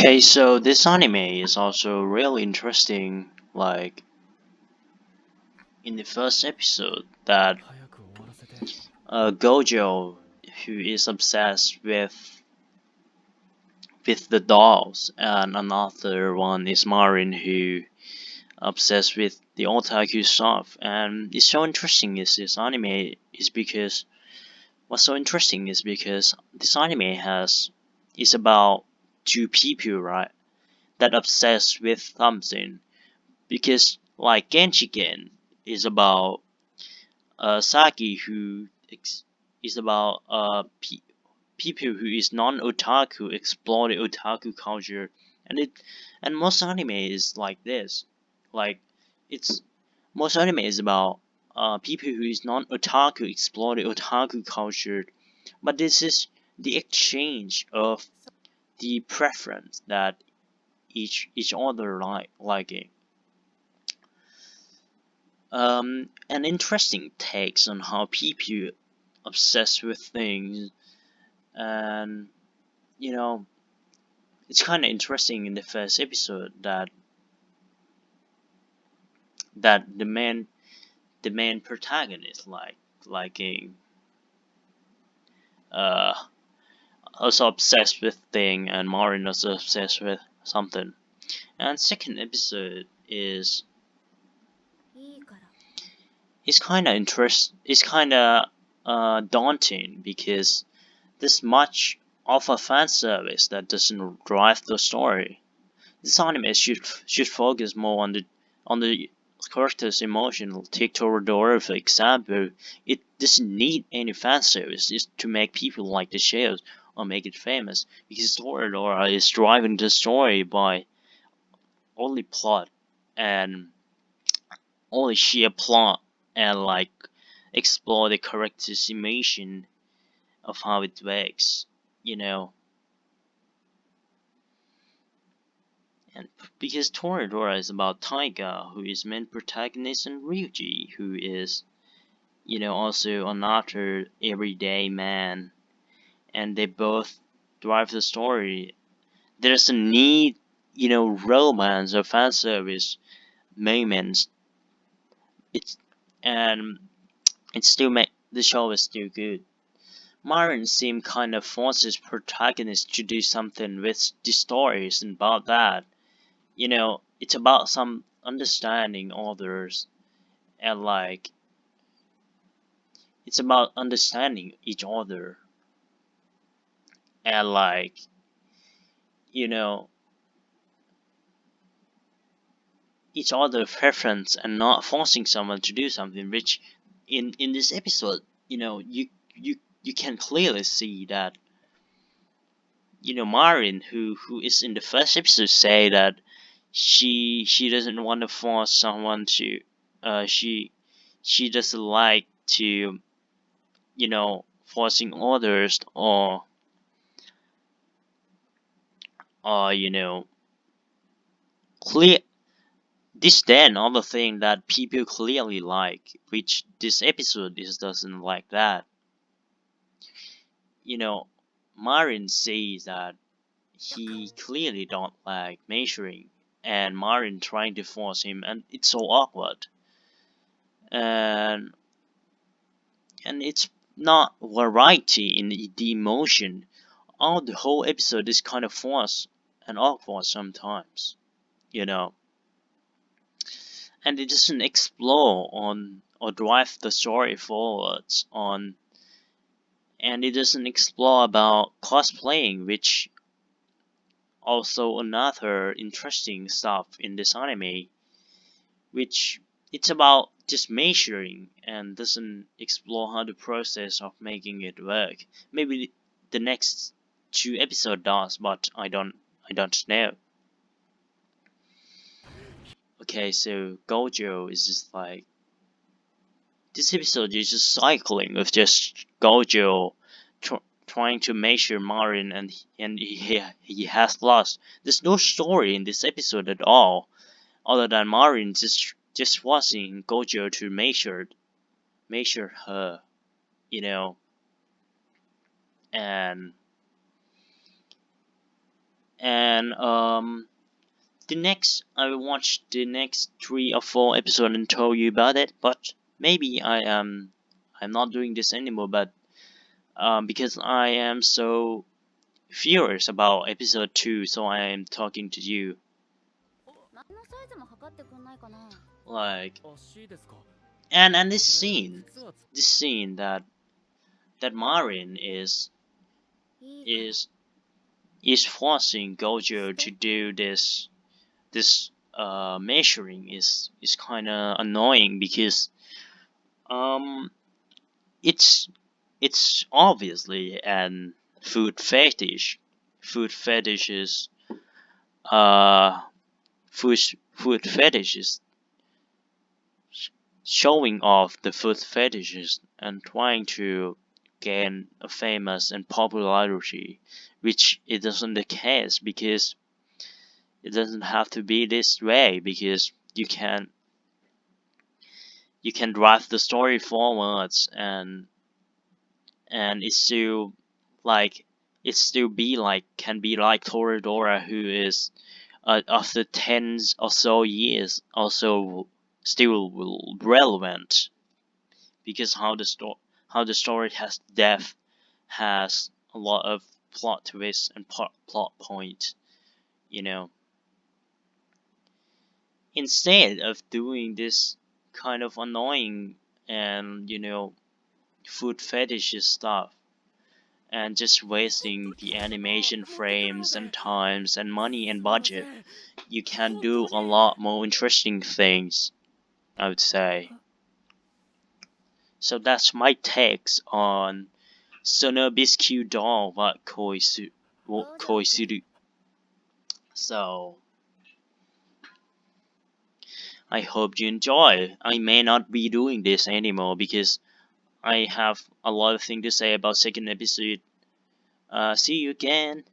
Okay, so this anime is also really interesting. Like in the first episode, that Gojo, who is obsessed with the dolls, and another one is Marin, who obsessed with the otaku stuff. And it's so interesting is this anime is because what's so interesting is because this anime has is about two people, right, that obsessed with something. Because like Genshiken is about Saki, who is about people who is non-otaku explore the otaku culture, and most anime is like this. Like it's most anime is about people who is non-otaku explore the otaku culture, but this is the exchange of the preference that each other liking. An interesting takes on how people obsess with things, and you know, it's kind of interesting in the first episode that the main protagonist liking uh also obsessed with thing, and Marin also obsessed with something. And second episode is kind of daunting because this much of a fan service that doesn't drive the story. This anime should focus more on the character's emotional. Take Toradora for example. It doesn't need any fan service just to make people like the shows or make it famous, because Toradora is driving the story by only plot and only sheer plot, and like explore the character's emotion of how it works, you know. And because Toradora is about Taiga, who is main protagonist, and Ryuji, who is, also another everyday man, and they both drive the story. There's a need, romance or fan service moments. It's and it still make the show is still good. Marin seemed kind of forces protagonist to do something with the stories, and about that, it's about some understanding others, and like it's about understanding each other, and like you know each other preference, and not forcing someone to do something, which in this episode, you can clearly see that, Marin, who is in the first episode, say that she doesn't want to force someone to, she doesn't like to, forcing others, or clear this then other thing that people clearly like, which this episode is doesn't like that. You know, Marin says that he clearly don't like measuring, and Marin trying to force him, and it's so awkward. And it's not variety in the emotion. All the whole episode is kind of forced and awkward sometimes, you know. And it doesn't explore on or drive the story forwards on, and it doesn't explore about cosplaying, which also another interesting stuff in this anime, which it's about just measuring and doesn't explore how the process of making it work. Maybe the next two episode does, but I don't know. Okay, so Gojo is just like, this episode is just cycling of just Gojo trying to measure Marin, and he has lost. There's no story in this episode at all, other than Marin just forcing Gojo to measure her, you know, and And the next I will watch the next 3 or 4 episodes and tell you about it. But maybe I'm not doing this anymore. But because I am so furious about episode 2, so I am talking to you. Like, and this scene that Marin is is forcing Gojo to do this measuring is kind of annoying because um it's it's obviously an food fetish. Food fetishes uh food food fetishes showing off the food fetishes and trying to gain a famous and popularity, which it isn't the case because it doesn't have to be this way because you can drive the story forwards and it's still like it still be like can be like Toradora who is after tens or so years also still relevant because how the story has depth, has a lot of plot twists and plot points, you know. Instead of doing this kind of annoying and food fetish stuff and just wasting the animation frames and times and money and budget, you can do a lot more interesting things, I would say. So that's my takes on Sono Bisque Doll what Koisuru. So I hope you enjoy. I may not be doing this anymore because I have a lot of things to say about second episode. See you again.